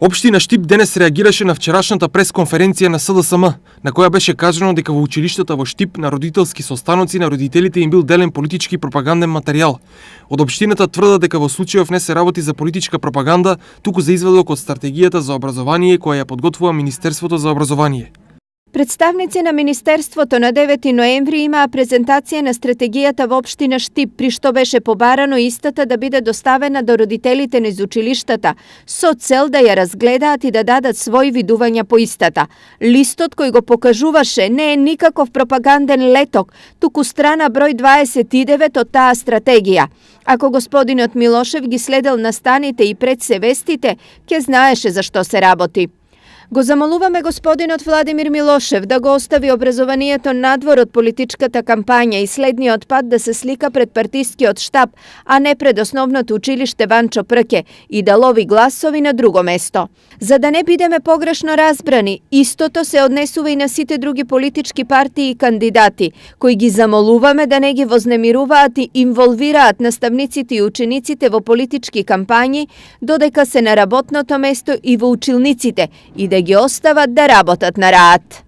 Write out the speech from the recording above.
Општина Штип денес реагираше на вчерашната пресконференција на СДСМ, на која беше кажано дека во училиштата во Штип на родителски состаноци на родителите им бил делен политички пропаганден материјал. Од општината тврдат дека во случајов не се работи за политичка пропаганда, туку за изведок од стратегијата за образование која ја подготвува Министерството за образование. Представници на Министерството на 9 ноември имаа презентација на стратегијата во општина Штип, при што беше побарано истата да биде доставена до родителите низ училиштата, со цел да ја разгледаат и да дадат своји видувања по истата. Листот кој го покажуваше не е никаков пропаганден леток, туку страна број 29 од таа стратегија. Ако господинот Милошев ги следел настаните и пред се вестите, ќе знаеше за што се работи. Го замолуваме господинот Владимир Милошев да го остави образованието надвор од политичката кампања и следниот пат да се слика пред партискиот штаб, а не пред основното училиште Ванчо Прке и да лови гласови на друго место. За да не бидеме погрешно разбрани, истото се однесува и на сите други политички партии и кандидати, кои ги замолуваме да не ги вознемируваат и инволвираат наставниците и учениците во политички кампањи, додека се на работното место и во училниците, и да ги остават да работат на рад.